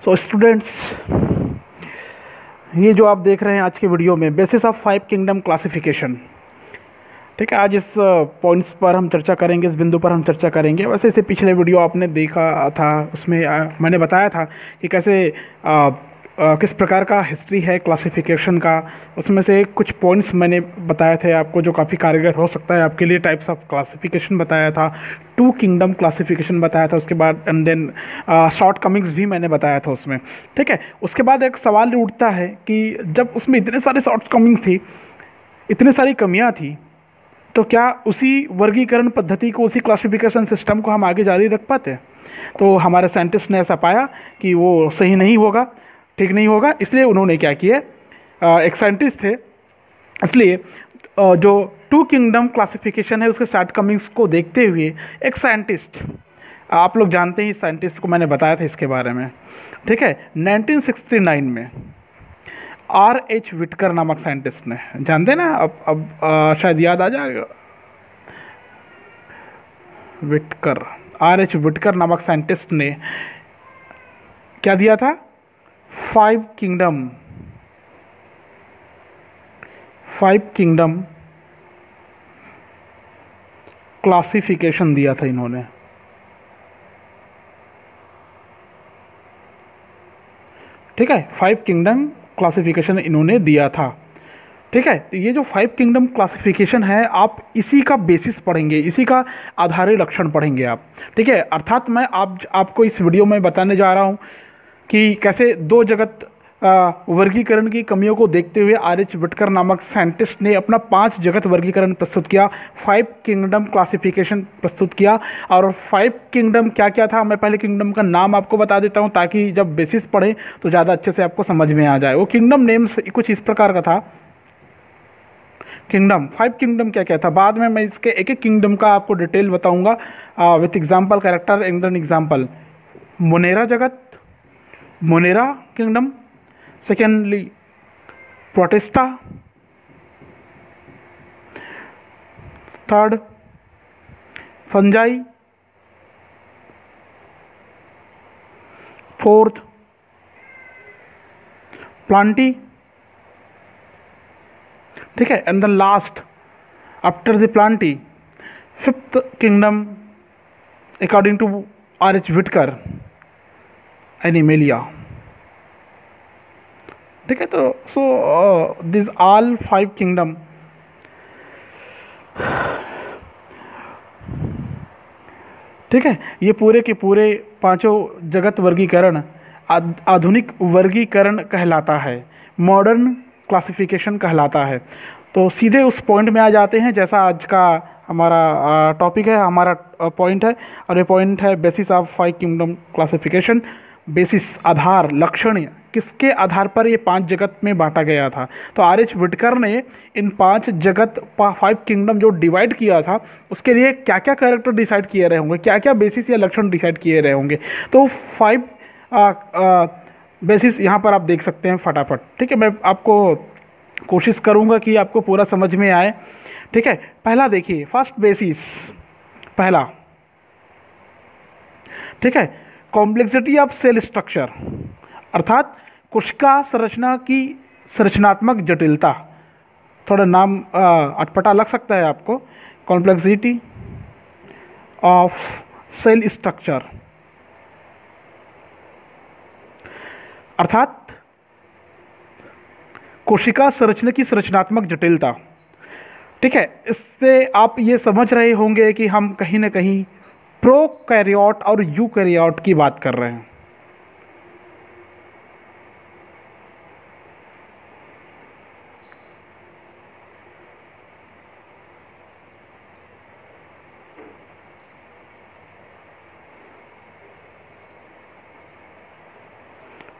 So students, ये जो आप देख रहे हैं आज के वीडियो में बेसिस ऑफ 5 किंगडम क्लासिफिकेशन, ठीक है। आज इस पॉइंट्स पर हम चर्चा करेंगे, इस बिंदु पर हम चर्चा करेंगे। वैसे इससे पिछले वीडियो आपने देखा था, उसमें मैंने बताया था कि कैसे किस प्रकार का हिस्ट्री है क्लासिफिकेशन का। उसमें से कुछ पॉइंट्स मैंने बताए थे आपको जो काफ़ी कारगर हो सकता है आपके लिए। टाइप्स ऑफ क्लासिफिकेशन बताया था, 2 किंगडम क्लासिफिकेशन बताया था, उसके बाद एंड देन शॉर्ट कमिंग्स भी मैंने बताया था उसमें, ठीक है। उसके बाद एक सवाल उठता है कि जब उसमें इतने सारे शॉर्ट कमिंग्स थी, इतनी सारी कमियाँ थी, तो क्या उसी वर्गीकरण पद्धति को, उसी क्लासिफिकेशन सिस्टम को हम आगे जारी रख पाते? तो हमारे साइंटिस्ट ने ऐसा पाया कि वो सही नहीं होगा, ठीक नहीं होगा। इसलिए उन्होंने क्या किया, एक साइंटिस्ट थे, इसलिए जो 2 किंगडम क्लासिफिकेशन है उसके शॉर्ट कमिंग्स को देखते हुए एक साइंटिस्ट, आप लोग जानते हैं इस साइंटिस्ट को, मैंने बताया था इसके बारे में, ठीक है। 1969 में R.H. विटकर नामक साइंटिस्ट ने, जानते ना, अब शायद याद आ जाएगा, विटकर, R.H. विटकर नामक साइंटिस्ट ने क्या दिया था, 5 किंगडम क्लासिफिकेशन दिया था इन्होंने, ठीक है। 5 किंगडम क्लासिफिकेशन इन्होंने दिया था, ठीक है। तो ये जो 5 किंगडम क्लासिफिकेशन है, आप इसी का बेसिस पढ़ेंगे, इसी का आधारी लक्षण पढ़ेंगे आप, ठीक है। अर्थात मैं आपको इस वीडियो में बताने जा रहा हूँ कि कैसे 2 जगत वर्गीकरण की कमियों को देखते हुए R.H. विटकर नामक साइंटिस्ट ने अपना 5 जगत वर्गीकरण प्रस्तुत किया, 5 किंगडम क्लासिफिकेशन प्रस्तुत किया। और 5 किंगडम क्या क्या था, मैं पहले किंगडम का नाम आपको बता देता हूं ताकि जब बेसिस पढ़ें तो ज़्यादा अच्छे से आपको समझ में आ जाए। वो किंगडम नेम्स कुछ इस प्रकार का था। किंगडम, 5 किंगडम क्या क्या था, बाद में मैं इसके एक एक किंगडम का आपको डिटेल बताऊँगा with example, character and an example. Monera जगत, Monera kingdom. Secondly protista, third fungi, fourth plantae, ठीक है। And the last after the plantae, 5th kingdom according to R.H. Whittaker, Animalia, ठीक है। तो सो दिस ऑल 5 किंगडम, ठीक है, ये पूरे के पूरे 5 जगत वर्गीकरण आधुनिक वर्गीकरण कहलाता है, मॉडर्न क्लासिफिकेशन कहलाता है। तो सीधे उस पॉइंट में आ जाते हैं, जैसा आज का हमारा टॉपिक है, हमारा पॉइंट है, और ये पॉइंट है basis of 5 kingdom classification. Basis, आधार, लक्षण, किसके आधार पर ये 5 जगत में बांटा गया था। तो R.H. विटकर ने इन 5 जगत, 5 किंगडम जो डिवाइड किया था, उसके लिए क्या क्या कैरेक्टर डिसाइड किए रहे होंगे, क्या क्या बेसिस या लक्षण डिसाइड किए रहे होंगे। तो 5 बेसिस यहाँ पर आप देख सकते हैं फटाफट, ठीक है। मैं आपको कोशिश करूँगा कि आपको पूरा समझ में आए, ठीक है। पहला देखिए, फर्स्ट बेसिस, पहला, ठीक है, कॉम्प्लेक्सिटी ऑफ सेल स्ट्रक्चर, अर्थात कोशिका संरचना की संरचनात्मक जटिलता। थोड़ा नाम अटपटा लग सकता है आपको, कॉम्प्लेक्सिटी ऑफ सेल स्ट्रक्चर, अर्थात कोशिका संरचना की संरचनात्मक जटिलता, ठीक है। इससे आप ये समझ रहे होंगे कि हम कहीं ना कहीं प्रोकैरियोट और यूकैरियोट की बात कर रहे हैं।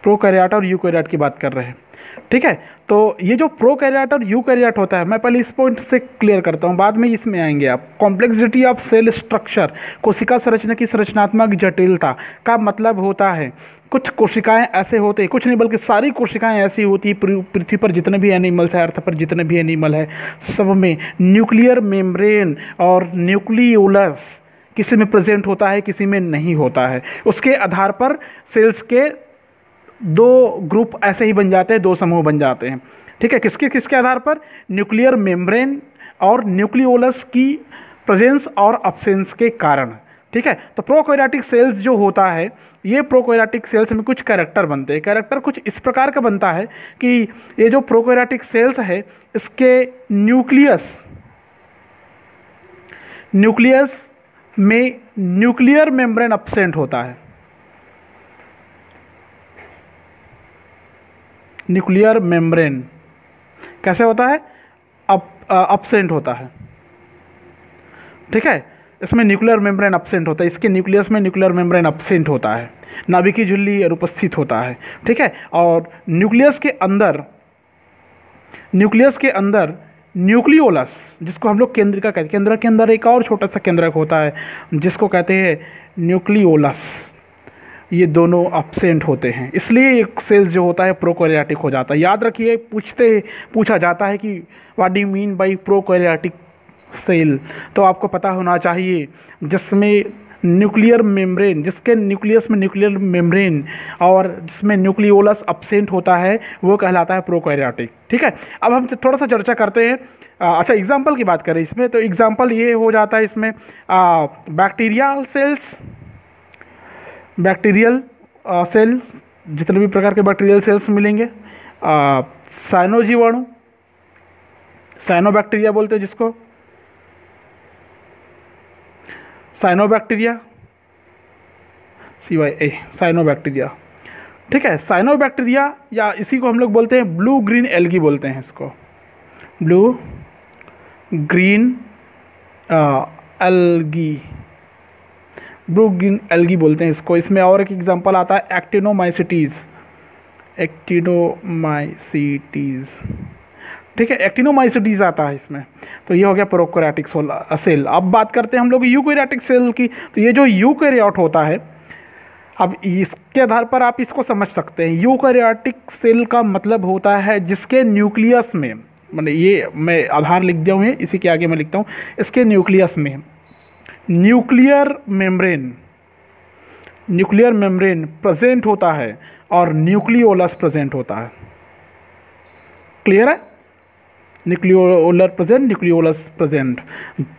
प्रोकैरियोट और यूकैरियोट की बात कर रहे हैं, ठीक है। तो ये जो प्रोकैरियोट और यूकैरियोट होता है, मैं पहले इस पॉइंट से क्लियर करता हूँ, बाद में इसमें आएंगे आप। कॉम्प्लेक्सिटी ऑफ सेल स्ट्रक्चर, कोशिका संरचना की संरचनात्मक जटिलता का मतलब होता है कुछ कोशिकाएं ऐसे होते हैं, कुछ नहीं बल्कि सारी कोशिकाएं ऐसी होती हैं, पृथ्वी पर जितने भी एनिमल्स हैं, अर्थ पर जितने भी एनिमल है, सब में न्यूक्लियर मेम्ब्रेन और न्यूक्लियोलस किसी में प्रेजेंट होता है, किसी में नहीं होता है। उसके आधार पर सेल्स के दो ग्रुप ऐसे ही बन जाते हैं, दो समूह बन जाते हैं। ठीक है, किसके किसके आधार पर? न्यूक्लियर मेम्ब्रेन और न्यूक्लियोलस की प्रेजेंस और अब्सेंस के कारण। ठीक है, तो प्रोकैरियोटिक सेल्स जो होता है, ये प्रोकैरियोटिक सेल्स में कुछ कैरेक्टर बनते हैं। कैरेक्टर कुछ इस प्रकार का बनता है कि ये जो प्रोकैरियोटिक सेल्स है, इसके न्यूक्लियस में न्यूक्लियर मेम्ब्रेन अब्सेंट होता है। न्यूक्लियर मेम्ब्रेन कैसे होता है? अब्सेंट होता है। ठीक है, इसमें न्यूक्लियर मेम्ब्रेन अब्सेंट होता है, इसके न्यूक्लियस में न्यूक्लियर मेम्ब्रेन अब्सेंट होता है, नाभिकीय झिल्ली अनुपस्थित होता है। ठीक है, और न्यूक्लियस के अंदर न्यूक्लियोलस, जिसको हम लोग केंद्रिका कहते हैं, केंद्रक के अंदर एक और छोटा सा केंद्रक होता है जिसको कहते हैं न्यूक्लियोलस, ये दोनों अब्सेंट होते हैं। इसलिए एक सेल्स जो होता है प्रोकैरियोटिक हो जाता है। याद रखिए, पूछा जाता है कि what do you mean by prokaryotic cell, तो आपको पता होना चाहिए जिसमें न्यूक्लियर मेम्ब्रेन, जिसके न्यूक्लियस में न्यूक्लियर मेम्ब्रेन और जिसमें न्यूक्लियोलस अब्सेंट होता है, वो कहलाता है प्रोकैरियोटिक। ठीक है, अब हम थोड़ा सा चर्चा करते हैं। अच्छा, एग्जाम्पल की बात करें इसमें, तो एग्जाम्पल ये हो जाता है इसमें बैक्टीरियल सेल्स, जितने भी प्रकार के बैक्टीरियल सेल्स मिलेंगे, साइनोजीवाणु, साइनोबैक्टीरिया बोलते हैं जिसको, साइनोबैक्टीरिया, CYA, साइनोबैक्टीरिया। ठीक है, साइनोबैक्टीरिया, या इसी को हम लोग बोलते हैं ब्लू ग्रीन एल्गी बोलते हैं इसको, ब्लू ग्रीन एल्गी बोलते हैं इसको। इसमें और एक एग्जांपल आता है एक्टिनोमाइसिटीज। ठीक है, एक्टिनोमाइसिटीज आता है इसमें। तो ये हो गया प्रोकैरियोटिक सेल। अब बात करते हैं हम लोग यूकैरियोटिक सेल की। तो ये जो यूकैरियोट होता है, अब इसके आधार पर आप इसको समझ सकते हैं। यूकैरियोटिक सेल का मतलब होता है जिसके न्यूक्लियस में, मतलब ये मैं आधार लिख दिया हूँ, इसी के आगे मैं लिखता हूँ, इसके न्यूक्लियस में न्यूक्लियर मेम्ब्रेन प्रेजेंट होता है और न्यूक्लियोलस प्रेजेंट होता है। क्लियर है? न्यूक्लियोलर प्रेजेंट, न्यूक्लियोलस प्रेजेंट,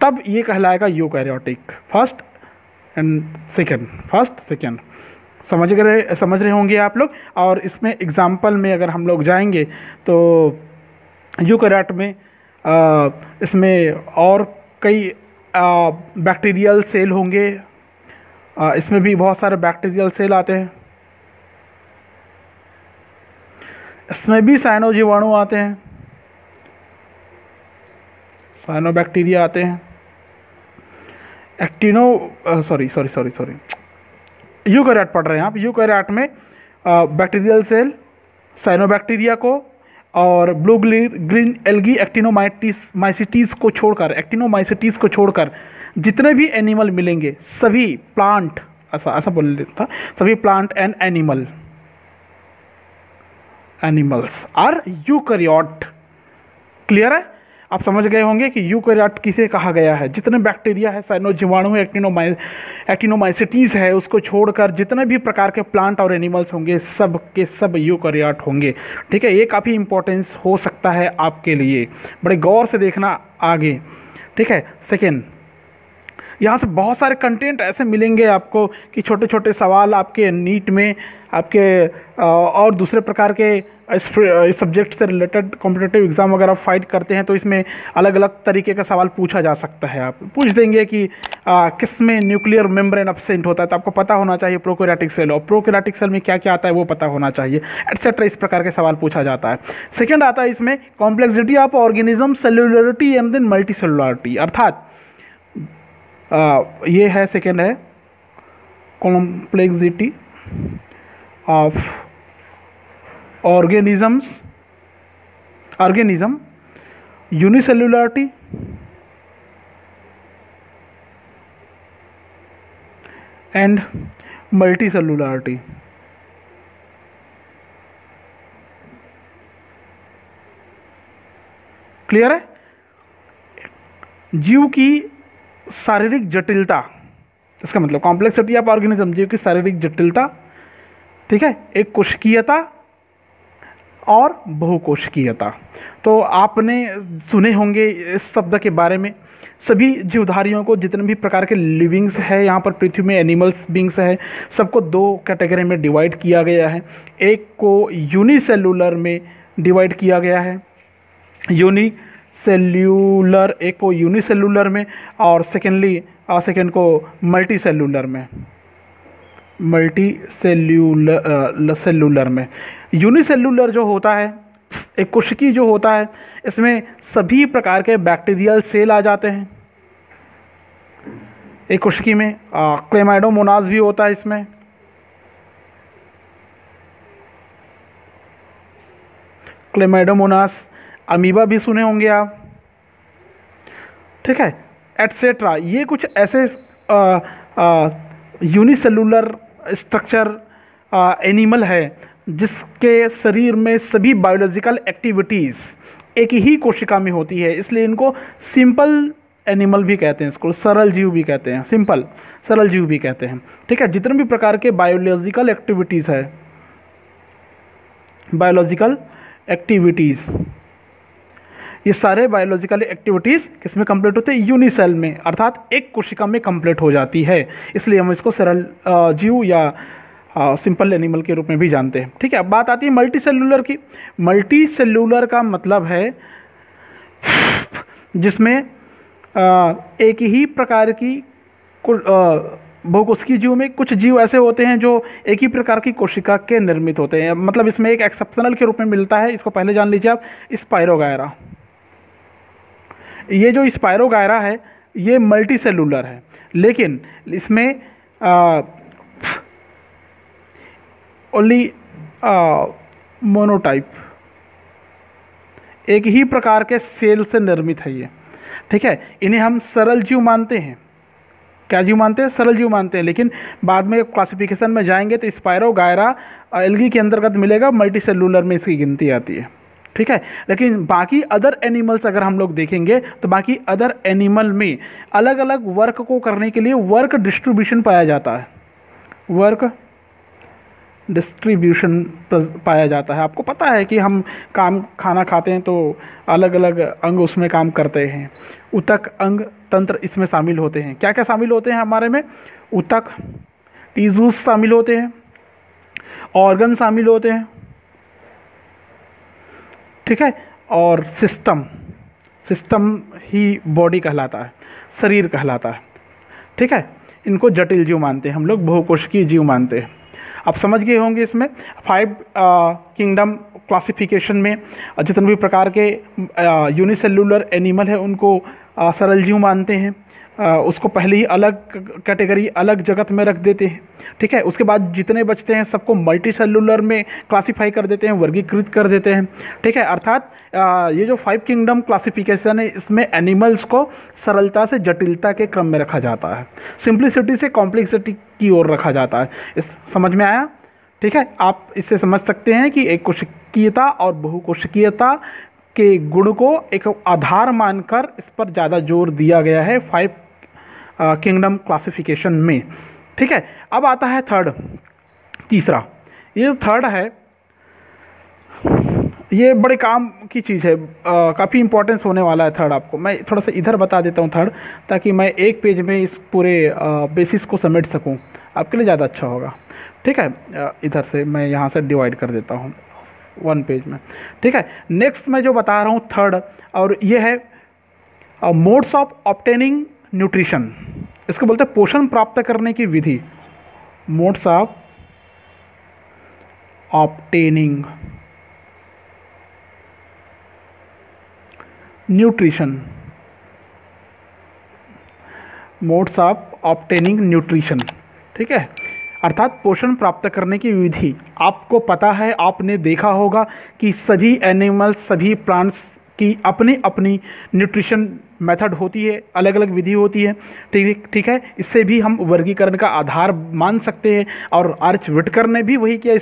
तब ये कहलाएगा यूकैरियोटिक। फर्स्ट सेकेंड समझ रहे होंगे आप लोग। और इसमें एग्जाम्पल में अगर हम लोग जाएंगे तो यूकैरियोट में इसमें और कई बैक्टीरियल सेल होंगे। इसमें भी बहुत सारे बैक्टीरियल सेल आते हैं, इसमें भी साइनोजीवाणु आते हैं, साइनोबैक्टीरिया आते हैं, यूकैरियोट पढ़ रहे हैं आप। यूकैरियोट में बैक्टीरियल सेल, साइनोबैक्टीरिया को और ब्लू ग्रीन एल्गी एक्टिनोमाइसिटीज को छोड़कर जितने भी एनिमल मिलेंगे, सभी प्लांट, ऐसा बोल लेता, सभी plant and animals are eukaryote. Clear है? आप समझ गए होंगे कि यूकैरियोट किसे कहा गया है। जितने बैक्टीरिया है, साइनोजीवाणु है, एक्टिनोमाइसिटीज है, उसको छोड़कर जितने भी प्रकार के प्लांट और एनिमल्स होंगे, सब के सब यूकैरियोट होंगे। ठीक है, ये काफ़ी इंपॉर्टेंस हो सकता है आपके लिए, बड़े गौर से देखना आगे। ठीक है, सेकेंड, यहाँ से बहुत सारे कंटेंट ऐसे मिलेंगे आपको कि छोटे छोटे सवाल आपके नीट में, आपके और दूसरे प्रकार के इस सब्जेक्ट से रिलेटेड कॉम्पिटिटिव एग्जाम अगर आप फाइट करते हैं तो इसमें अलग अलग तरीके का सवाल पूछा जा सकता है। आप पूछ देंगे कि किस में न्यूक्लियर मेम्ब्रेन अब्सेंट होता है, तो आपको पता होना चाहिए प्रोकैरियोटिक सेल, और प्रोकैरियोटिक सेल में क्या क्या आता है वो पता होना चाहिए, एटसेट्रा। इस प्रकार के सवाल पूछा जाता है। सेकेंड आता है इसमें complexity of organism, cellularity and then multi cellularity, अर्थात ये है सेकेंड है complexity of organism, unicellularity and multi cellularity. Clear है? जीव की शारीरिक जटिलता इसका मतलब कॉम्प्लेक्सिटी ऑफ ऑर्गेनिज्म जो कि शारीरिक जटिलता, ठीक है, एक कोशिकीयता और बहुकोशिकीयता। तो आपने सुने होंगे इस शब्द के बारे में। सभी जीवधारियों को, जितने भी प्रकार के लिविंग्स है यहाँ पर पृथ्वी में, एनिमल्स बींग्स है, सबको दो कैटेगरी में डिवाइड किया गया है। एक को यूनिसेल्यूलर में डिवाइड किया गया है, यूनिसेल्यूलर, एक को यूनिसेल्यूलर में, और सेकेंड को मल्टी सेल्यूलर में, सेल्यूलर में। यूनिसेल्यूलर जो होता है, एक कोशिकी जो होता है, इसमें सभी प्रकार के बैक्टीरियल सेल आ जाते हैं। एक कोशिकी में क्लेमाइडोमोनास भी होता है, इसमें क्लेमाइडोमोनास, अमीबा भी सुने होंगे आप, ठीक है, एटसेट्रा। ये कुछ ऐसे यूनिसेल्यूलर स्ट्रक्चर एनिमल है जिसके शरीर में सभी बायोलॉजिकल एक्टिविटीज़ एक ही कोशिका में होती है, इसलिए इनको सिंपल एनिमल भी कहते हैं, इसको सरल जीव भी कहते हैं, सिंपल सरल जीव भी कहते हैं, ठीक है। जितने भी प्रकार के बायोलॉजिकल एक्टिविटीज़ है, बायोलॉजिकल एक्टिविटीज़, ये सारे बायोलॉजिकल एक्टिविटीज़ किसमें कंप्लीट होते हैं? यूनिसेल में, अर्थात एक कोशिका में कंप्लीट हो जाती है, इसलिए हम इसको सरल जीव या सिंपल एनिमल के रूप में भी जानते हैं, ठीक है। अब बात आती है मल्टी सेल्यूलर की। मल्टी सेल्यूलर का मतलब है जिसमें एक ही प्रकार की बहुकोशिकीय जीव में कुछ जीव ऐसे होते हैं जो एक ही प्रकार की कोशिका के निर्मित होते हैं। मतलब इसमें एक एक्सेप्शनल के रूप में मिलता है, इसको पहले जान लीजिए आप, स्पाइरोगायरा। ये जो स्पाइरोगायरा है ये मल्टी सेल्यूलर है, लेकिन इसमें ओनली मोनोटाइप, एक ही प्रकार के सेल से निर्मित है ये, ठीक है। इन्हें हम सरल जीव मानते हैं। क्या जीव मानते हैं? सरल जीव मानते हैं। लेकिन बाद में क्लासिफिकेशन में जाएंगे तो स्पाइरोगायरा एल्गी के अंतर्गत मिलेगा, मल्टी सेल्यूलर में इसकी गिनती आती है, ठीक है। लेकिन बाकी अदर एनिमल्स अगर हम लोग देखेंगे तो बाकी अदर एनिमल में अलग अलग वर्क को करने के लिए वर्क डिस्ट्रीब्यूशन पाया जाता है, वर्क डिस्ट्रीब्यूशन पाया जाता है। आपको पता है कि हम खाना खाते हैं तो अलग अलग अंग उसमें काम करते हैं, ऊतक, अंग, तंत्र इसमें शामिल होते हैं। क्या क्या शामिल होते हैं हमारे में? ऊतक, टिश्यूज शामिल होते हैं, ऑर्गन शामिल होते हैं, ठीक है, और सिस्टम ही बॉडी कहलाता है, शरीर कहलाता है, ठीक है। इनको जटिल जीव मानते हैं हम लोग, बहुकोशिकीय जीव मानते हैं। आप समझ गए होंगे इसमें 5 किंगडम क्लासिफिकेशन में जितने भी प्रकार के यूनिसेल्यूलर एनिमल है उनको सरल जीव मानते हैं, उसको पहले ही अलग कैटेगरी, अलग जगत में रख देते हैं, ठीक है। उसके बाद जितने बचते हैं सबको मल्टी सेल्यूलर में क्लासीफाई कर देते हैं, वर्गीकृत कर देते हैं, ठीक है। अर्थात ये जो 5 किंगडम क्लासिफिकेशन है इसमें एनिमल्स को सरलता से जटिलता के क्रम में रखा जाता है, सिंप्लिसिटी से कॉम्प्लेक्सिटी की ओर रखा जाता है। इस समझ में आया? ठीक है। आप इससे समझ सकते हैं कि एक कोशिकीयता और बहुकोशिकीयता के गुण को एक आधार मानकर इस पर ज़्यादा जोर दिया गया है 5 किंगडम क्लासिफिकेशन में, ठीक है। अब आता है तीसरा। ये जो थर्ड है ये बड़े काम की चीज़ है, काफ़ी इंपॉर्टेंस होने वाला है थर्ड। आपको मैं थोड़ा सा इधर बता देता हूँ थर्ड, ताकि मैं एक पेज में इस पूरे बेसिस को समेट सकूँ, आपके लिए ज़्यादा अच्छा होगा, ठीक है। इधर से मैं यहाँ से डिवाइड कर देता हूँ 1 पेज में, ठीक है। नेक्स्ट मैं जो बता रहा हूँ थर्ड, और ये है मोड्स ऑफ ऑब्टेनिंग न्यूट्रिशन। इसको बोलते हैं पोषण प्राप्त करने की विधि, modes of obtaining nutrition, modes of obtaining nutrition, ठीक है। अर्थात पोषण प्राप्त करने की विधि। आपको पता है, आपने देखा होगा कि सभी एनिमल्स, सभी प्लांट्स की अपनी अपनी न्यूट्रिशन मेथड होती है, अलग अलग विधि होती है, ठीक है। इससे भी हम वर्गीकरण का आधार मान सकते हैं, और आर्चविटकर ने भी वही किया,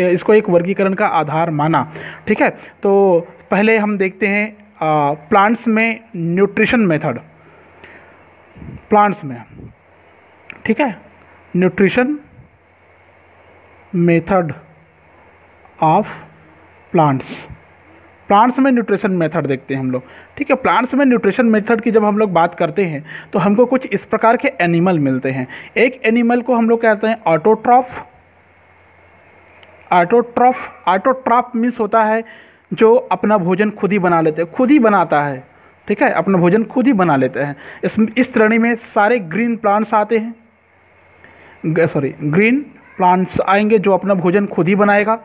इसको एक वर्गीकरण का आधार माना, ठीक है। तो पहले हम देखते हैं प्लांट्स में न्यूट्रिशन मेथड। ठीक है, nutrition method of plants. Plants में न्यूट्रिशन मेथड देखते हैं हम लोग। ठीक है, प्लांट्स में न्यूट्रिशन मेथड की जब हम लोग बात करते हैं तो हमको कुछ इस प्रकार के एनिमल मिलते हैं। एक एनिमल को हम लोग कहते हैं ऑटोट्रॉफ। ऑटोट्रॉफ मीन्स होता है जो अपना भोजन खुद ही बना लेते हैं, खुद ही बनाता है। ठीक है, अपना भोजन खुद ही बना लेते हैं। इस श्रेणी में सारे ग्रीन प्लांट्स आते हैं, ग्रीन प्लांट्स आएंगे जो अपना भोजन खुद ही बनाएगा।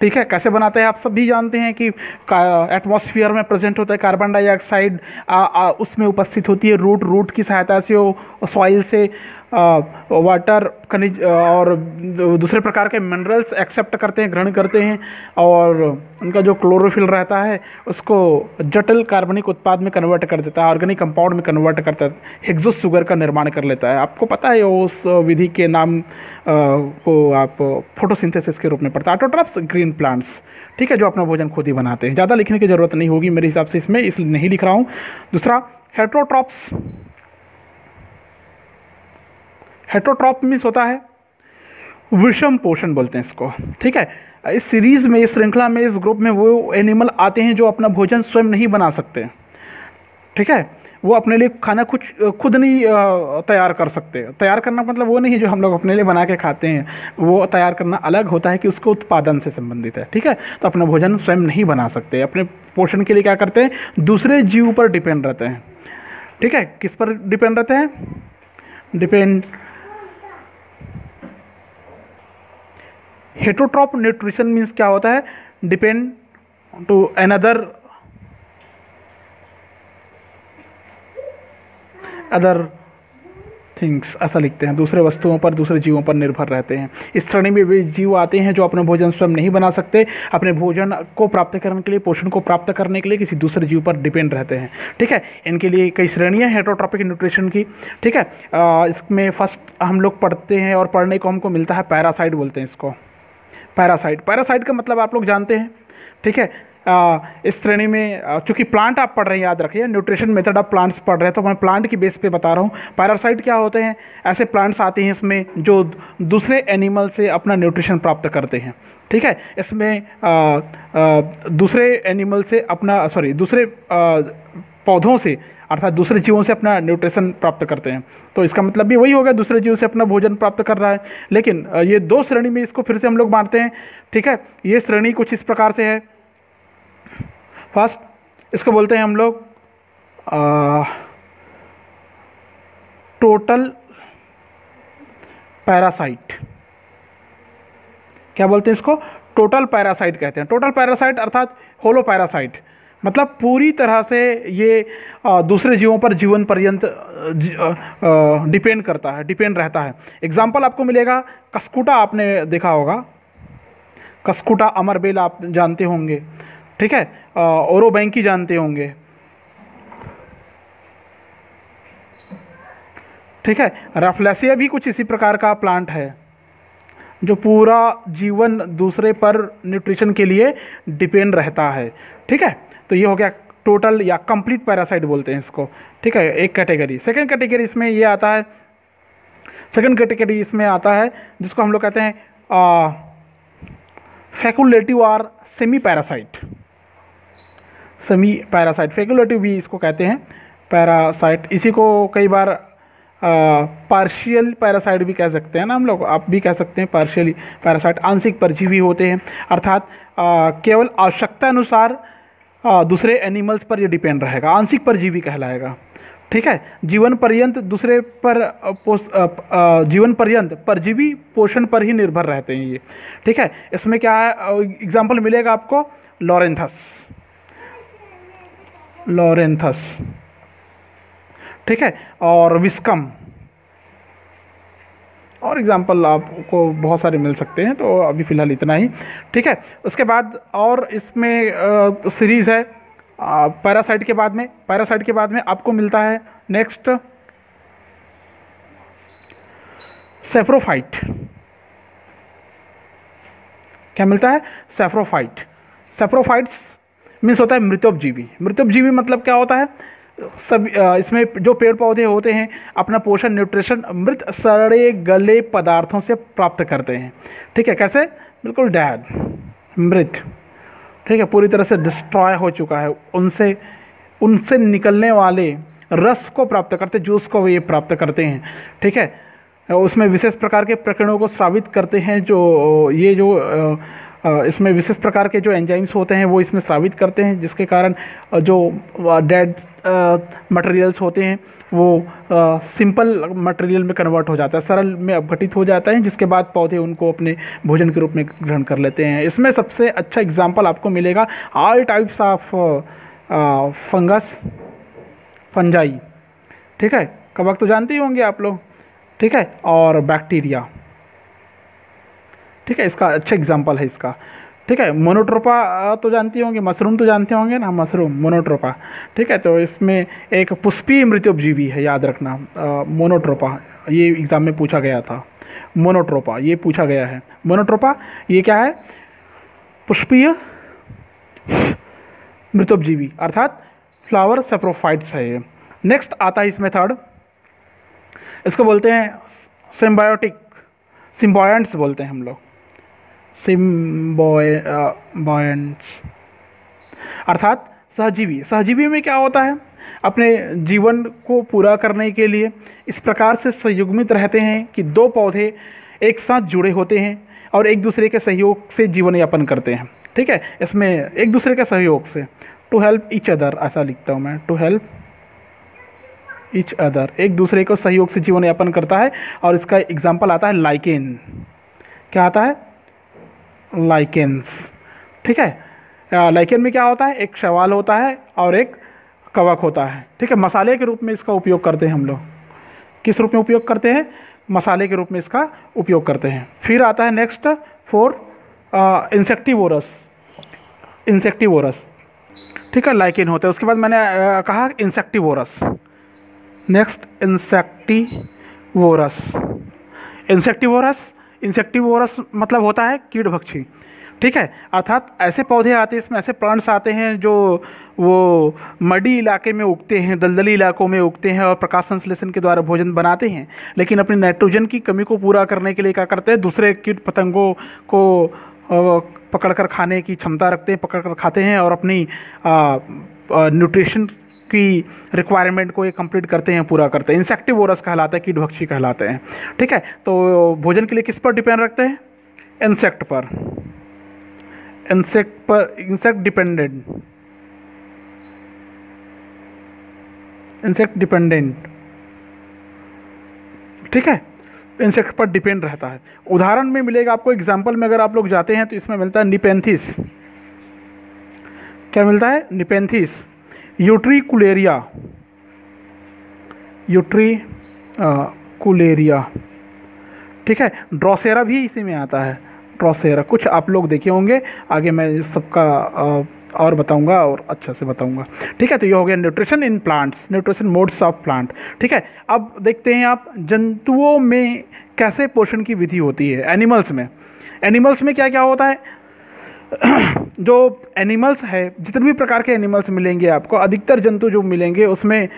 ठीक है, कैसे बनाते हैं आप सब भी जानते हैं कि एटमॉस्फेयर में प्रेजेंट होता है कार्बन डाइऑक्साइड, उसमें उपस्थित होती है रूट की सहायता से वो सॉइल से वाटर, खनिज और दूसरे प्रकार के मिनरल्स एक्सेप्ट करते हैं, ग्रहण करते हैं, और उनका जो क्लोरोफिल रहता है उसको जटिल कार्बनिक उत्पाद में कन्वर्ट कर देता है, ऑर्गेनिक कंपाउंड में कन्वर्ट करता है, हेक्सोस शुगर का निर्माण कर लेता है। आपको पता है उस विधि के नाम को आप फोटोसिंथेसिस के रूप में पढ़ते हैं। ऑटोट्रॉफ्स ग्रीन प्लांट्स, ठीक है, जो अपना भोजन खुद ही बनाते हैं। ज़्यादा लिखने की ज़रूरत नहीं होगी मेरे हिसाब से इसमें, इसलिए नहीं लिख रहा हूँ। दूसरा हेटरोट्रॉफ्स। हेटरोट्रॉफ मीन्स होता है विषम पोषण बोलते हैं इसको। ठीक है, इस सीरीज़ में, इस श्रृंखला में, इस ग्रुप में वो एनिमल आते हैं जो अपना भोजन स्वयं नहीं बना सकते। ठीक है, वो अपने लिए खाना खुद नहीं तैयार कर सकते। तैयार करना मतलब वो नहीं है जो हम लोग अपने लिए बना के खाते हैं, वो तैयार करना अलग होता है कि उसको उत्पादन से संबंधित है। ठीक है, तो अपना भोजन स्वयं नहीं बना सकते, अपने पोषण के लिए क्या करते हैं, दूसरे जीव पर डिपेंड रहते हैं। ठीक है, किस पर डिपेंड रहते हैं, हेटरोट्रॉफ न्यूट्रिशन मीन्स क्या होता है, डिपेंड टू अदर थिंग्स, ऐसा लिखते हैं, दूसरे वस्तुओं पर, दूसरे जीवों पर निर्भर रहते हैं। इस श्रेणी में वे जीव आते हैं जो अपना भोजन स्वयं नहीं बना सकते, अपने भोजन को प्राप्त करने के लिए, पोषण को प्राप्त करने के लिए किसी दूसरे जीव पर डिपेंड रहते हैं। ठीक है, इनके लिए कई श्रेणियां हैं हेटरोट्रॉफिक न्यूट्रिशन की। ठीक है, इसमें फर्स्ट हम लोग पढ़ते हैं और पढ़ने को हमको मिलता है पैरासाइट बोलते हैं इसको। पैरासाइट का मतलब आप लोग जानते हैं। ठीक है, इस श्रेणी में चूंकि प्लांट आप पढ़ रहे हैं, याद रखिए, न्यूट्रिशन मेथड ऑफ प्लांट्स पढ़ रहे हैं तो मैं प्लांट की बेस पे बता रहा हूँ। पैरासाइट क्या होते हैं, ऐसे प्लांट्स आते हैं इसमें जो दूसरे एनिमल से अपना न्यूट्रिशन प्राप्त करते हैं। ठीक है, इसमें दूसरे एनिमल से अपना दूसरे पौधों से अर्थात दूसरे जीवों से अपना न्यूट्रिशन प्राप्त करते हैं। तो इसका मतलब भी वही होगा, दूसरे जीव से अपना भोजन प्राप्त कर रहा है। लेकिन ये दो श्रेणी में इसको फिर से हम लोग बांटते हैं। ठीक है, ये श्रेणी कुछ इस प्रकार से है। फर्स्ट इसको बोलते हैं हम लोग टोटल पैरासाइट। क्या बोलते हैं इसको, टोटल पैरासाइट कहते हैं। टोटल पैरासाइट अर्थात होलो पैरासाइट, मतलब पूरी तरह से ये दूसरे जीवों पर जीवन पर्यंत डिपेंड रहता है। एग्जाम्पल आपको मिलेगा, कस्कुटा आपने देखा होगा, कस्कुटा अमरबेल आप जानते होंगे। ठीक है, ओरोबैंकी जानते होंगे। ठीक है, रफलेसिया भी कुछ इसी प्रकार का प्लांट है जो पूरा जीवन दूसरे पर न्यूट्रिशन के लिए डिपेंड रहता है। ठीक है, तो ये हो गया टोटल या कंप्लीट पैरासाइट बोलते हैं इसको। ठीक है, एक कैटेगरी। सेकंड कैटेगरी इसमें ये आता है, सेकंड कैटेगरी इसमें आता है जिसको हम लोग कहते हैं फैकुलेटिव और सेमी पैरासाइट। सेमी पैरासाइट, फैकुलेटिव भी इसको कहते हैं पैरासाइट। इसी को कई बार पार्शियल पैरासाइट भी कह सकते हैं ना हम लोग, आप भी कह सकते हैं पार्शियली पैरासाइट। आंशिक परजीवी होते हैं, अर्थात केवल आवश्यकता अनुसार दूसरे एनिमल्स पर ये डिपेंड रहेगा, आंशिक परजीवी कहलाएगा। ठीक है, जीवन पर्यंत दूसरे पर जीवन पर्यंत परजीवी पोषण पर ही निर्भर रहते हैं ये। ठीक है, इसमें क्या है, एग्जाम्पल मिलेगा आपको लॉरेंथस। ठीक है, और विस्कम, और एग्जाम्पल आपको बहुत सारे मिल सकते हैं, तो अभी फ़िलहाल इतना ही। ठीक है, उसके बाद और इसमें सीरीज़ है पैरासाइट के बाद में आपको मिलता है नेक्स्ट सेप्रोफाइट। क्या मिलता है, सेप्रोफाइट्स मीन्स होता है मृतोपजीवी। मृतोपजीवी मतलब क्या होता है, सब इसमें जो पेड़ पौधे होते हैं अपना पोषण न्यूट्रिशन मृत सड़े गले पदार्थों से प्राप्त करते हैं। ठीक है, कैसे? बिल्कुल डेड, मृत। ठीक है, पूरी तरह से डिस्ट्रॉय हो चुका है, उनसे उनसे निकलने वाले रस को प्राप्त करते, जूस को ये प्राप्त करते हैं। ठीक है, उसमें विशेष प्रकार के प्रकीर्णों को स्रावित करते हैं, जो ये जो इसमें विशेष प्रकार के जो एंजाइम्स होते हैं वो इसमें स्रावित करते हैं, जिसके कारण जो डेड मटेरियल्स होते हैं वो सिंपल मटेरियल में कन्वर्ट हो जाता है, सरल में अपघटित हो जाता है, जिसके बाद पौधे उनको अपने भोजन के रूप में ग्रहण कर लेते हैं। इसमें सबसे अच्छा एग्जांपल आपको मिलेगा all types of fungus, fungi. ठीक है, कवक तो जानते ही होंगे आप लोग। ठीक है, और बैक्टीरिया। ठीक है, इसका अच्छा एग्जांपल है इसका। ठीक है, मोनोट्रोपा तो जानती होंगे, मशरूम तो जानते होंगे ना, मशरूम मोनोट्रोपा। ठीक है, तो इसमें एक पुष्पीय मृतोपजीवी है, याद रखना। मोनोट्रोपा ये एग्ज़ाम में पूछा गया था, मोनोट्रोपा ये पूछा गया है। मोनोट्रोपा ये क्या है? पुष्पीय मृतोपजीवी, अर्थात फ्लावर सेप्रोफाइट्स है ये। नेक्स्ट आता है इसमें थर्ड, इसको बोलते हैं सिम्बायोटिक, सिम्बायंट्स बोलते हैं हम लोग, सिम्बायंट्स अर्थात सहजीवी। सहजीवी में क्या होता है? अपने जीवन को पूरा करने के लिए इस प्रकार से संयुग्मित रहते हैं कि दो पौधे एक साथ जुड़े होते हैं और एक दूसरे के सहयोग से जीवन यापन करते हैं। ठीक है, इसमें एक दूसरे के सहयोग से, टू हेल्प ईच अदर, ऐसा लिखता हूँ मैं, टू हेल्प ईच अदर, एक दूसरे को सहयोग से जीवन यापन करता है। और इसका एग्जाम्पल आता है लाइकेन। क्या आता है? लाइकेन्स। ठीक है, लाइकेन में क्या होता है? एक शैवाल होता है और एक कवक होता है। ठीक है, मसाले के रूप में इसका उपयोग करते हैं हम लोग। किस रूप में उपयोग करते हैं? मसाले के रूप में इसका उपयोग करते हैं। फिर आता है नेक्स्ट फोर, इंसेक्टिवोरस। इंसेक्टिवोरस, ठीक है, लाइकेन होता है। उसके बाद मैंने कहा insectivorous. Next insectivorous. Insectivorous, insectivorous मतलब होता है कीड़भक्षी। ठीक है, अर्थात ऐसे पौधे आते हैं, इसमें ऐसे प्लांट्स आते हैं जो वो मडी इलाके में उगते हैं, दलदली इलाकों में उगते हैं और प्रकाश संश्लेषण के द्वारा भोजन बनाते हैं, लेकिन अपनी नाइट्रोजन की कमी को पूरा करने के लिए क्या करते हैं? दूसरे कीट पतंगों को पकड़कर खाने की क्षमता रखते हैं, पकड़कर खाते हैं और अपनी न्यूट्रिशन की रिक्वायरमेंट को ये कंप्लीट करते हैं, पूरा करते हैं। इंसेक्टिवोरस कहलाता है, कीटभक्षी कहलाते हैं। ठीक है, तो भोजन के लिए किस पर डिपेंड रखते हैं? इंसेक्ट पर, इंसेक्ट पर, इंसेक्ट डिपेंडेंट, इंसेक्ट डिपेंडेंट। ठीक है, इंसेक्ट पर डिपेंड रहता है। उदाहरण में मिलेगा आपको, एग्जाम्पल में अगर आप लोग जाते हैं तो इसमें मिलता है निपेंथिस। क्या मिलता है? Nepenthes, utricularia, utricularia. ठीक है, ड्रोसेरा भी इसी में आता है, ड्रोसेरा। कुछ आप लोग देखे होंगे, आगे मैं इस सबका और बताऊंगा और अच्छा से बताऊंगा। ठीक है, तो ये हो गया nutrition in plants, nutrition modes of plant. ठीक है, अब देखते हैं आप जंतुओं में कैसे पोषण की विधि होती है। एनिमल्स में, एनिमल्स में क्या क्या होता है? जो एनिमल्स है, जितने भी प्रकार के एनिमल्स मिलेंगे आपको, अधिकतर जंतु जो मिलेंगे उसमें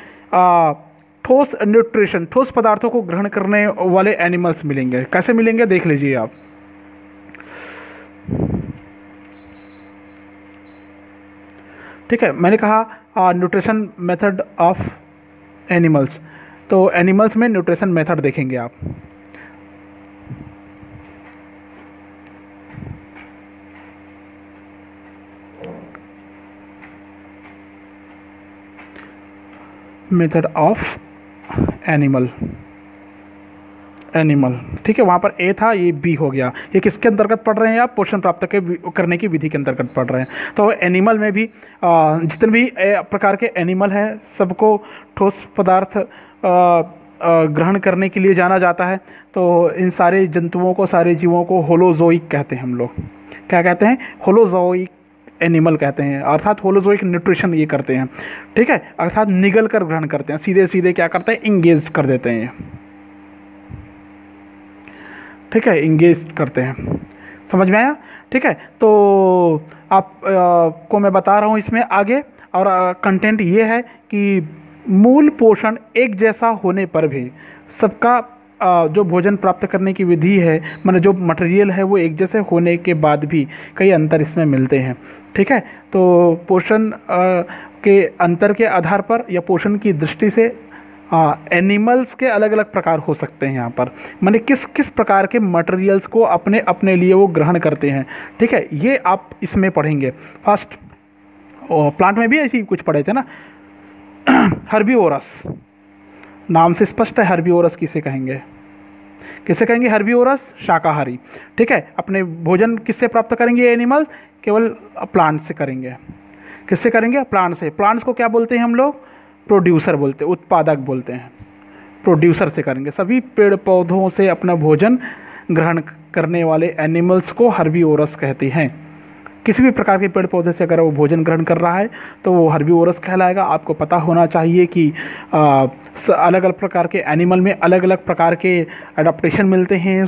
ठोस न्यूट्रिशन, ठोस पदार्थों को ग्रहण करने वाले एनिमल्स मिलेंगे। कैसे मिलेंगे देख लीजिए आप। ठीक है, मैंने कहा न्यूट्रिशन मेथड ऑफ एनिमल्स, तो एनिमल्स में न्यूट्रिशन मेथड देखेंगे आप। Method of animal, animal. ठीक है, वहाँ पर ए था, ये बी हो गया। ये किसके अंतर्गत पढ़ रहे हैं आप? पोषण प्राप्त करने की विधि के अंतर्गत पढ़ रहे हैं। तो एनिमल में भी जितने भी प्रकार के एनिमल हैं सबको ठोस पदार्थ ग्रहण करने के लिए जाना जाता है। तो इन सारे जंतुओं को, सारे जीवों को होलोजोइक कहते हैं हम लोग। क्या कहते हैं? होलोजोइक एनिमल कहते हैं, अर्थात होलोजोइक न्यूट्रिशन ये करते हैं। ठीक है, अर्थात निगल कर ग्रहण करते हैं, सीधे सीधे क्या करते हैं? इंगेज कर देते हैं। ठीक है, इंगेज करते हैं। समझ में आया? ठीक है, तो आप को मैं बता रहा हूँ इसमें आगे, और कंटेंट ये है कि मूल पोषण एक जैसा होने पर भी सबका जो भोजन प्राप्त करने की विधि है, माने जो मटेरियल है, वो एक जैसे होने के बाद भी कई अंतर इसमें मिलते हैं। ठीक है, तो पोषण के अंतर के आधार पर या पोषण की दृष्टि से एनिमल्स के अलग अलग प्रकार हो सकते हैं यहाँ पर, माने किस किस प्रकार के मटेरियल्स को अपने अपने लिए वो ग्रहण करते हैं। ठीक है, ये आप इसमें पढ़ेंगे। फर्स्ट प्लांट में भी ऐसी कुछ पढ़े थे ना, हर्बीवोरस, नाम से स्पष्ट है हर्बीवोरस किसे कहेंगे, किसे कहेंगे? हर्बीवोरस, शाकाहारी। ठीक है, अपने भोजन किससे प्राप्त करेंगे एनिमल? केवल प्लांट से करेंगे। किससे करेंगे? प्लांट से। प्लांट्स को क्या बोलते हैं हम लोग? प्रोड्यूसर बोलते हैं, उत्पादक बोलते हैं। प्रोड्यूसर से करेंगे। सभी पेड़ पौधों से अपना भोजन ग्रहण करने वाले एनिमल्स को हर्बीवोरस कहते हैं। किसी भी प्रकार के पेड़ पौधे से अगर वो भोजन ग्रहण कर रहा है तो वो हर्बीवोरस कहलाएगा। आपको पता होना चाहिए कि अलग अलग प्रकार के एनिमल में अलग अलग प्रकार के एडाप्टेशन मिलते हैं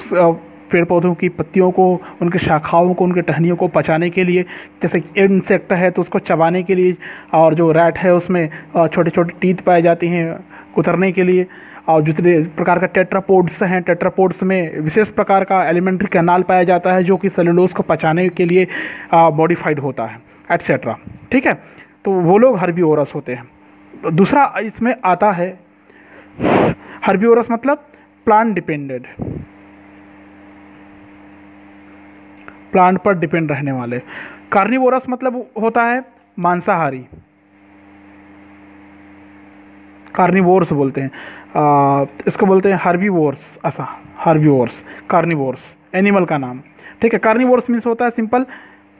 पेड़ पौधों की पत्तियों को, उनके शाखाओं को, उनके टहनियों को पचाने के लिए। जैसे इंसेक्ट है तो उसको चबाने के लिए, और जो रैट है उसमें छोटे छोटे टीथ पाए जाते हैं कुतरने के लिए। और जितने प्रकार का टेट्रापोड्स हैं, टेट्रापोड्स में विशेष प्रकार का एलिमेंट्री कैनाल पाया जाता है जो कि सेलुलोज को पचाने के लिए मॉडिफाइड होता है, एटसेट्रा। ठीक है, तो वो लोग हर्बीवोरस होते हैं। दूसरा इसमें आता है हर्बीवोरस मतलब प्लांट डिपेंडेड, प्लांट पर डिपेंड रहने वाले। कार्निवोरस मतलब होता है मांसाहारी, कार्निवोर्स बोलते हैं। इसको बोलते हैं हर्बीवोर्स, ऐसा हर्बीवोर्स, कार्निवोर्स एनिमल का नाम। ठीक है, कार्निवोर्स मीन्स होता है सिंपल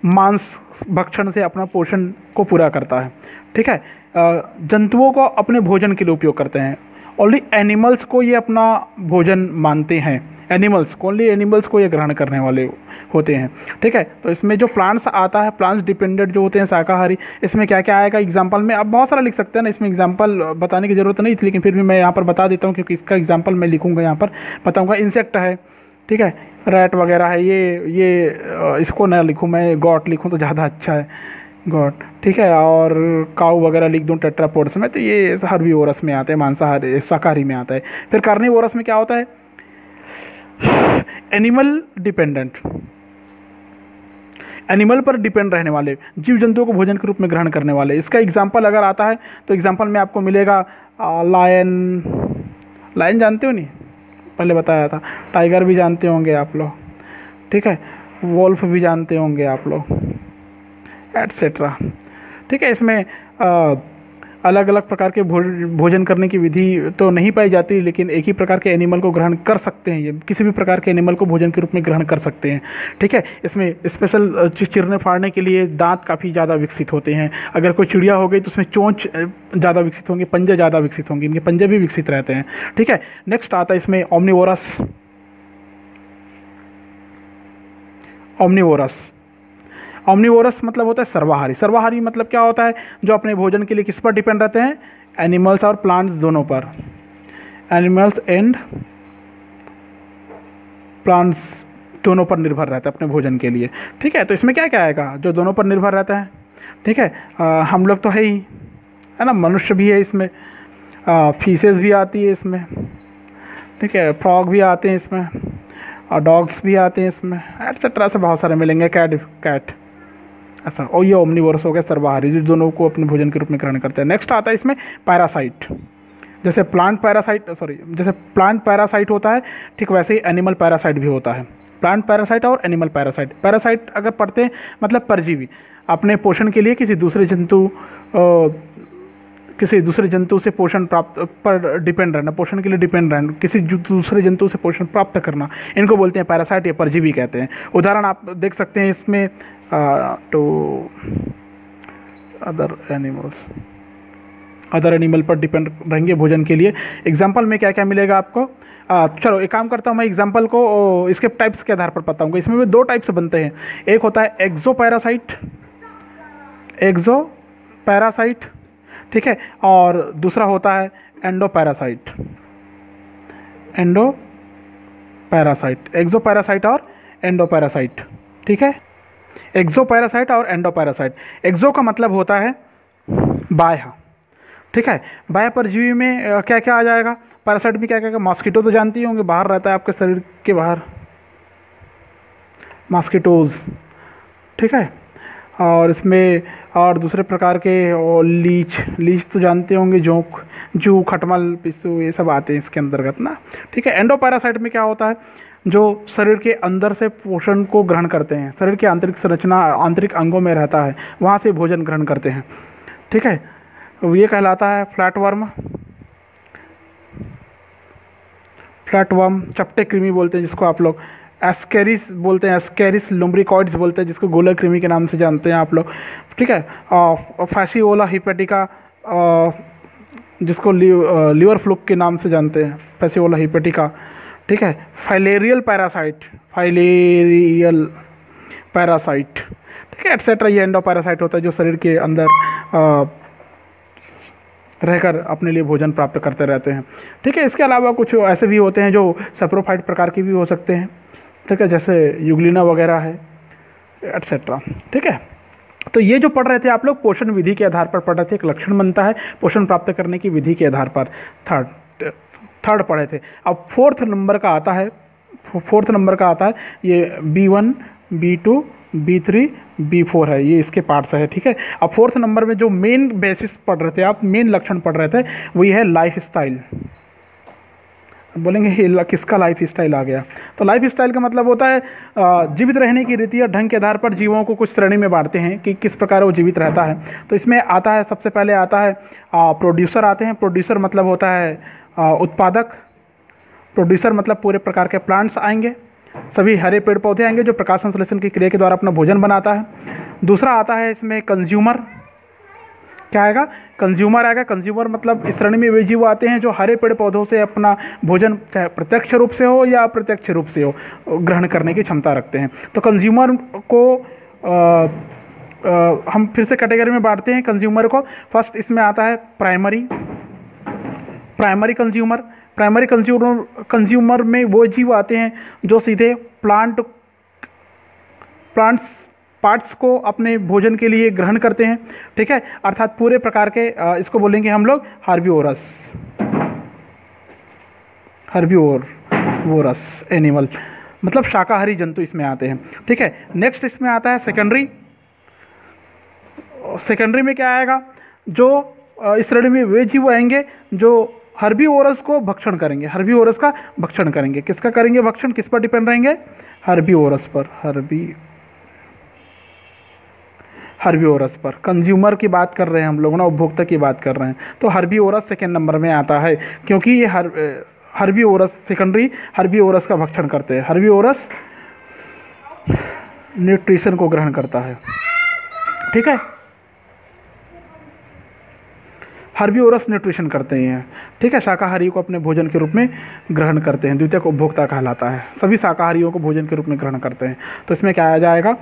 मांस भक्षण से अपना पोषण को पूरा करता है। ठीक है, जंतुओं को अपने भोजन के लिए उपयोग करते हैं। ओनली एनिमल्स को ये अपना भोजन मानते हैं, एनिमल्स को, ओनली एनिमल्स को ये ग्रहण करने वाले होते हैं। ठीक है, तो इसमें जो प्लांट्स आता है, प्लांट्स डिपेंडेंट जो होते हैं शाकाहारी, इसमें क्या क्या आएगा एग्जांपल में? आप बहुत सारा लिख सकते हैं ना, इसमें एग्जांपल बताने की ज़रूरत नहीं थी, लेकिन फिर भी मैं यहाँ पर बता देता हूँ क्योंकि इसका एग्जांपल मैं लिखूँगा यहाँ पर, बताऊँगा। इंसेक्ट है, ठीक है, रैट वगैरह है, ये इसको ना लिखूँ मैं, गॉट लिखूँ तो ज़्यादा अच्छा है, गॉट। ठीक है, और काऊ वगैरह लिख दूँ टेट्रापोड्स में, तो ये हर्बीवोरस में आते हैं, मांसाहारी शाकाहारी में आता है। फिर कार्निवोरस में क्या होता है? एनिमल डिपेंडेंट, एनिमल पर डिपेंड रहने वाले, जीव जंतुओं को भोजन के रूप में ग्रहण करने वाले। इसका एग्जांपल अगर आता है तो एग्जांपल में आपको मिलेगा लायन, लायन जानते हो नहीं, पहले बताया था। टाइगर भी जानते होंगे आप लोग, ठीक है, वोल्फ भी जानते होंगे आप लोग, एटसेट्रा। ठीक है, इसमें अलग अलग प्रकार के भोजन करने की विधि तो नहीं पाई जाती, लेकिन एक ही प्रकार के एनिमल को ग्रहण कर सकते हैं। ये किसी भी प्रकार के एनिमल को भोजन के रूप में ग्रहण कर सकते हैं। ठीक है, इसमें स्पेशल चिरने फाड़ने के लिए दांत काफ़ी ज़्यादा विकसित होते हैं। अगर कोई चिड़िया हो गई तो उसमें चोंच ज़्यादा विकसित होंगे, पंजे ज़्यादा विकसित होंगे, इनके पंजे भी विकसित रहते हैं। ठीक है, नेक्स्ट आता है इसमें ओमनीवोरस। ओमनीवोरस, ओमनीवोरस मतलब होता है सर्वाहारी। सर्वाहारी मतलब क्या होता है? जो अपने भोजन के लिए किस पर डिपेंड रहते हैं? एनिमल्स और प्लांट्स दोनों पर, एनिमल्स एंड प्लांट्स दोनों पर निर्भर रहता है अपने भोजन के लिए। ठीक है, तो इसमें क्या क्या आएगा जो दोनों पर निर्भर रहता है? ठीक है, हम लोग तो है ही, है ना, मनुष्य भी है इसमें, फीसेस भी आती है इसमें, ठीक है, फ्रॉग भी आते हैं इसमें, और डॉग्स भी आते हैं इसमें, एटसेट्रा से बहुत सारे मिलेंगे, कैट ऐसा। और ये ओमनीवोरस हो गया सर्वाहारी, जो दोनों को अपने भोजन के रूप में ग्रहण करते हैं। नेक्स्ट आता है इसमें पैरासाइट। जैसे प्लांट पैरासाइट होता है, ठीक वैसे ही एनिमल पैरासाइट भी होता है। प्लांट पैरासाइट और एनिमल पैरासाइट। पैरासाइट अगर पढ़ते हैं मतलब परजीवी, अपने पोषण के लिए किसी दूसरे जंतु से पोषण प्राप्त पर डिपेंड रहना, पोषण के लिए डिपेंड रहना, किसी दूसरे जंतु से पोषण प्राप्त करना, इनको बोलते हैं पैरासाइट या परजीवी कहते हैं। उदाहरण आप देख सकते हैं इसमें, टू अदर एनिमल पर डिपेंड रहेंगे भोजन के लिए। एग्जाम्पल में क्या क्या मिलेगा आपको? चलो एक काम करता हूँ, मैं एग्जाम्पल को इसके टाइप्स के आधार पर बताऊँगा। इसमें भी दो टाइप्स बनते हैं, एक होता है एक्सोपैरासाइट, ठीक है, और दूसरा होता है एंडोपैरासाइट। एक्सोपैरासाइट और एंडोपैरासाइट, ठीक है, एक्सोपैरासाइट और एंडोपैरासाइट। एक्सो का मतलब होता है बाह्य, ठीक है। बाह्य परजीवी में क्या क्या आ जाएगा, पैरासाइट में क्या क्या, मॉस्किटो तो जानती होंगे, बाहर रहता है आपके शरीर के बाहर, मॉस्किटोज, ठीक है। और इसमें और दूसरे प्रकार के, और लीच तो जानते होंगे, जोंक, जू, खटमल, पिस्सू, ये सब आते हैं इसके अंतर्गत ना, ठीक है। एंडोपैरासाइट में क्या होता है, जो शरीर के अंदर से पोषण को ग्रहण करते हैं, शरीर की आंतरिक संरचना, आंतरिक अंगों में रहता है, वहाँ से भोजन ग्रहण करते हैं, ठीक है। ये कहलाता है फ्लैटवर्म, चपटे कृमि बोलते हैं जिसको आप लोग, एस्केरिस बोलते हैं, एस्केरिस लुम्ब्रिकॉइड्स बोलते हैं जिसको गोलक कृमि के नाम से जानते हैं आप लोग, ठीक है। फैसिओला हिपेटिका, जिसको लीवर फ्लूक के नाम से जानते हैं, फैसिओला हिपेटिका, ठीक है। फाइलेरियल पैरासाइट, ठीक है, एटसेट्रा। ये एंडोपैरासाइट होता है जो शरीर के अंदर रहकर अपने लिए भोजन प्राप्त करते रहते हैं, ठीक है। इसके अलावा कुछ ऐसे भी होते हैं जो सैप्रोफाइट प्रकार के भी हो सकते हैं, ठीक है, जैसे यूग्लिना वगैरह है, एटसेट्रा, ठीक है। तो ये जो पढ़ रहे थे आप लोग पोषण विधि के आधार पर पढ़ रहे थे, एक लक्षण बनता है पोषण प्राप्त करने की विधि के आधार पर, थर्ड पढ़े थे। अब फोर्थ नंबर का आता है ये B1, B2, B3, B4 है, ये इसके पार्ट्स है, ठीक है। अब फोर्थ नंबर में जो मेन बेसिस पढ़ रहे थे आप, मेन लक्षण पढ़ रहे थे, वही है लाइफ स्टाइल। बोलेंगे ये किसका लाइफ स्टाइल आ गया, तो लाइफ स्टाइल का मतलब होता है जीवित रहने की रीति और ढंग के आधार पर जीवों को कुछ श्रेणी में बांटते हैं कि किस प्रकार वो जीवित रहता है। तो इसमें आता है, सबसे पहले आता है प्रोड्यूसर आते हैं। प्रोड्यूसर मतलब होता है उत्पादक। प्रोड्यूसर मतलब पूरे प्रकार के प्लांट्स आएंगे, सभी हरे पेड़ पौधे आएंगे जो प्रकाश संश्लेषण की क्रिया के द्वारा अपना भोजन बनाता है। दूसरा आता है इसमें कंज्यूमर। क्या आएगा, कंज्यूमर आएगा। कंज्यूमर मतलब इस श्रेणी में वे जीव आते हैं जो हरे पेड़ पौधों से अपना भोजन चाहे प्रत्यक्ष रूप से हो या अप्रत्यक्ष रूप से हो ग्रहण करने की क्षमता रखते हैं। तो कंज्यूमर को हम फिर से कैटेगरी में बांटते हैं कंज्यूमर को। फर्स्ट इसमें आता है प्राइमरी कंज्यूमर। प्राइमरी कंज्यूमर में वो जीव आते हैं जो सीधे प्लांट्स पार्ट्स को अपने भोजन के लिए ग्रहण करते हैं, ठीक है। अर्थात पूरे प्रकार के इसको बोलेंगे हम लोग हर्बीवोरस एनिमल, मतलब शाकाहारी जंतु इसमें आते हैं, ठीक है। नेक्स्ट इसमें आता है सेकेंडरी में क्या आएगा, जो इस श्रेणी में वे जीव आएंगे जो हर्बीवोरस को भक्षण करेंगे, हर्बीवोरस का भक्षण करेंगे। किसका करेंगे भक्षण, किस पर डिपेंड रहेंगे, हर्बीवोरस पर, हर्बीवोरस पर। कंज्यूमर की बात कर रहे हैं हम लोग ना, उपभोक्ता की बात कर रहे हैं, तो हर्बीवोरस सेकेंड नंबर में आता है क्योंकि ये हर्बीवोरस सेकेंडरी हर्बीवोरस का भक्षण करते हैं। हर्बीवोरस न्यूट्रिशन को ग्रहण करता है, ठीक है। हर्बीवोरस न्यूट्रिशन करते हैं, ठीक है। शाकाहारी को अपने भोजन के रूप में ग्रहण करते हैं, द्वितीयक उपभोक्ता कहलाता है। सभी शाकाहारियों को भोजन के रूप में ग्रहण करते हैं। तो इसमें क्या आ जाएगा,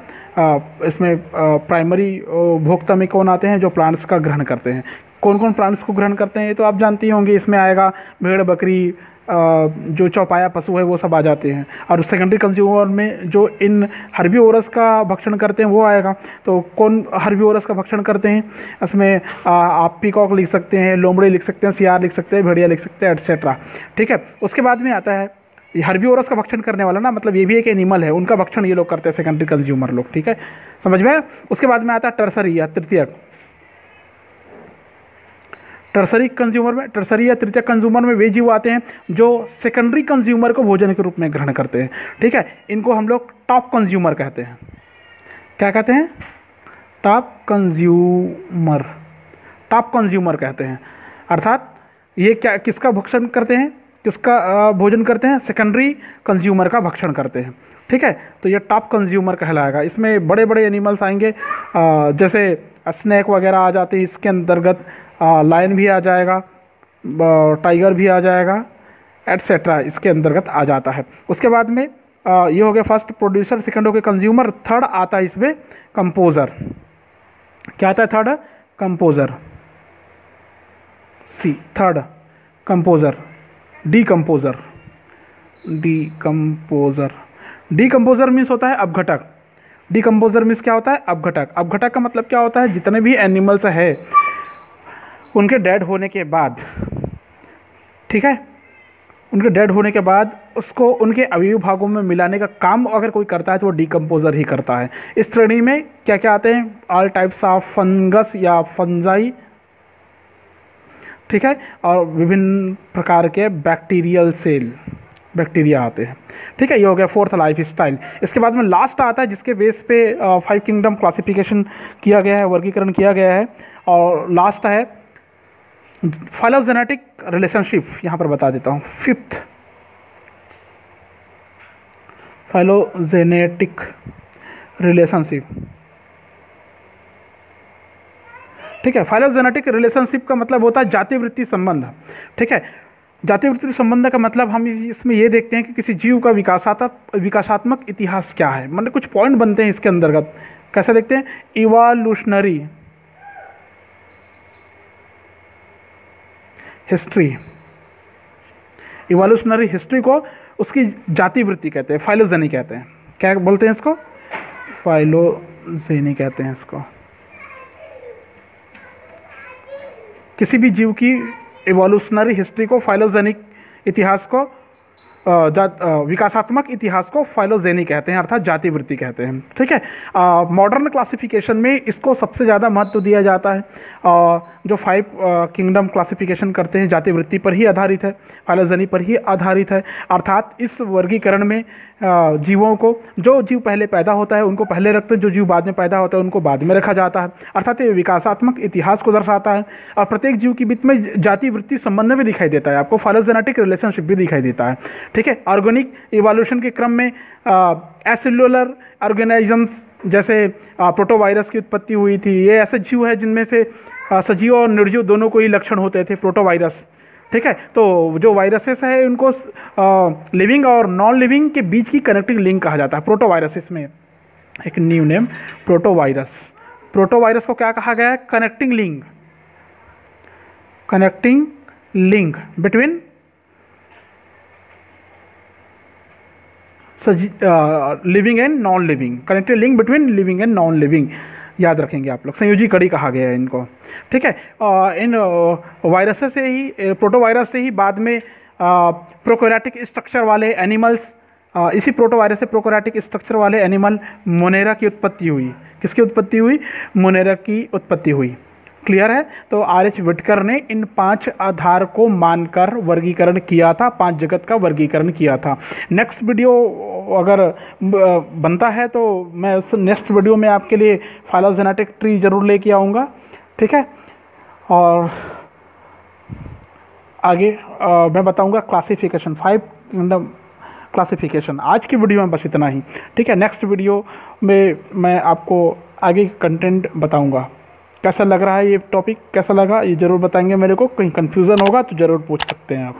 इसमें प्राइमरी उपभोक्ता में कौन आते हैं, जो प्लांट्स का ग्रहण करते हैं। कौन कौन प्लांट्स को ग्रहण करते हैं ये तो आप जानते ही होंगे। इसमें आएगा भेड़, बकरी, जो चौपाया पशु है वो सब आ जाते हैं। और सेकेंडरी कंज्यूमर में जो इन हर्बीवोरस का भक्षण करते हैं वो आएगा। तो कौन हर्बीवोरस का भक्षण करते हैं, इसमें आप पीकॉक लिख सकते हैं, लोमड़ी लिख सकते हैं, सियार लिख सकते हैं, भेड़िया लिख सकते हैं, एटसेट्रा, ठीक है। उसके बाद में आता है ये हर्बीवोरस का भक्षण करने वाला ना, मतलब ये भी एक एनिमल है, उनका भक्षण ये लोग करते हैं, सेकेंडरी कंज्यूमर लोग, ठीक है, समझ में। उसके बाद में आता है टर्सरी या तृतीयक। टर्सरी या तृतीयक कंज्यूमर में वे जीव आते हैं जो सेकेंडरी कंज्यूमर को भोजन के रूप में ग्रहण करते हैं, ठीक है। इनको हम लोग टॉप कंज्यूमर कहते हैं। क्या कहते हैं, टॉप कंज्यूमर कहते हैं। अर्थात ये क्या, किसका भक्षण करते हैं, किसका भोजन करते हैं, सेकेंडरी कंज्यूमर का भक्षण करते हैं, ठीक है। तो ये टॉप कंज्यूमर कहलाएगा। इसमें बड़े बड़े एनिमल्स आएंगे, जैसे स्नैक वगैरह आ जाते हैं इसके अंतर्गत, लायन भी आ जाएगा, टाइगर भी आ जाएगा, एटसेट्रा इसके अंतर्गत आ जाता है। उसके बाद में ये हो गया फर्स्ट प्रोड्यूसर, सेकंड हो गया कंज्यूमर, थर्ड आता है इसमें कंपोजर। क्या आता है थर्ड, कंपोजर, सी थर्ड कंपोजर, डीकम्पोजर मीन्स होता है अपघटक। डीकम्पोजर मीन्स क्या होता है, अपघटक। अपघटक का मतलब क्या होता है, जितने भी एनिमल्स है उनके डेड होने के बाद, ठीक है, उनके डेड होने के बाद उसको उनके अवयवी भागों में मिलाने का काम अगर कोई करता है तो वो डिकम्पोजर ही करता है। इस श्रेणी में क्या क्या आते हैं? ऑल टाइप्स ऑफ फंगस या फंजाई, ठीक है, और विभिन्न प्रकार के बैक्टीरियल सेल, बैक्टीरिया आते हैं, ठीक है। ये हो गया फोर्थ लाइफ स्टाइल। इसके बाद में लास्ट आता है जिसके बेस पे 5 किंगडम क्लासिफिकेशन किया गया है, वर्गीकरण किया गया है, और लास्ट है फाइलोजेनेटिक रिलेशनशिप। यहाँ पर बता देता हूँ, फिफ्थ फाइलोजेनेटिक रिलेशनशिप, ठीक है। फाइलोजेनेटिक रिलेशनशिप का मतलब होता है जातिवृत्ति संबंध, ठीक है। जातिवृत्ति संबंध का मतलब हम इसमें ये देखते हैं कि किसी जीव का विकासात्मक इतिहास क्या है, मतलब कुछ पॉइंट बनते हैं इसके अंतर्गत। कैसे देखते हैं? इवोल्यूशनरी हिस्ट्री, इवोल्यूशनरी हिस्ट्री को उसकी जातिवृत्ति कहते हैं, फाइलोजेनी कहते हैं। क्या बोलते हैं इसको? फाइलोजेनी कहते हैं इसको। किसी भी जीव की इवोल्यूशनरी हिस्ट्री को, फाइलोजेनिक इतिहास को, विकासात्मक इतिहास को फाइलोजेनी कहते हैं, अर्थात जातिवृत्ति कहते हैं, ठीक है। मॉडर्न क्लासिफिकेशन में इसको सबसे ज़्यादा महत्व दिया जाता है। जो 5 किंगडम क्लासिफिकेशन करते हैं जातिवृत्ति पर ही आधारित है, फाइलोजेनी पर ही आधारित है। अर्थात इस वर्गीकरण में जीवों को, जो जीव पहले पैदा होता है उनको पहले रखते हैं, जो जीव बाद में पैदा होता है उनको बाद में रखा जाता है। अर्थात ये विकासात्मक इतिहास को दर्शाता है, और प्रत्येक जीव के बीच में जातिवृत्ति संबंध भी दिखाई देता है, आपको फाइलोजेनेटिक रिलेशनशिप भी दिखाई देता है, ठीक है। ऑर्गेनिक इवोल्यूशन के क्रम में एसेलुलर ऑर्गेनिजम्स जैसे प्रोटोवायरस की उत्पत्ति हुई थी। ये ऐसे जीव है जिनमें से सजीव और निर्जीव दोनों को ही लक्षण होते थे, प्रोटोवायरस, ठीक है। तो जो वायरसेस है उनको लिविंग और नॉन लिविंग के बीच की कनेक्टिंग लिंक कहा जाता है, प्रोटोवायरस। इसमें एक न्यू नेम प्रोटोवायरस। प्रोटोवायरस को क्या कहा गया है? Connecting link, connecting link between living and non living, connecting link between living and non living, याद रखेंगे आप लोग। संयोजी कड़ी कहा गया है इनको, ठीक है। इन वायरसेस से ही, प्रोटोवायरस से ही बाद में प्रोकैरियोटिक स्ट्रक्चर वाले एनिमल्स, इसी प्रोटोवायरस से प्रोकैरियोटिक स्ट्रक्चर वाले एनिमल मोनेरा की उत्पत्ति हुई। किसकी उत्पत्ति हुई? मोनेरा की उत्पत्ति हुई। क्लियर है? तो आर.एच. विटकर ने इन 5 आधार को मानकर वर्गीकरण किया था, 5 जगत का वर्गीकरण किया था। नेक्स्ट वीडियो अगर बनता है तो मैं उस नेक्स्ट वीडियो में आपके लिए फाइलोजेनेटिक ट्री जरूर लेके आऊँगा, ठीक है। और आगे मैं बताऊँगा क्लासिफिकेशन, 5 किंगडम क्लासिफिकेशन। आज की वीडियो में बस इतना ही, ठीक है। नेक्स्ट वीडियो में मैं आपको आगे कंटेंट बताऊँगा। कैसा लग रहा है ये टॉपिक, कैसा लगा ये ज़रूर बताएंगे मेरे को। कहीं कन्फ्यूज़न होगा तो ज़रूर पूछ सकते हैं आप।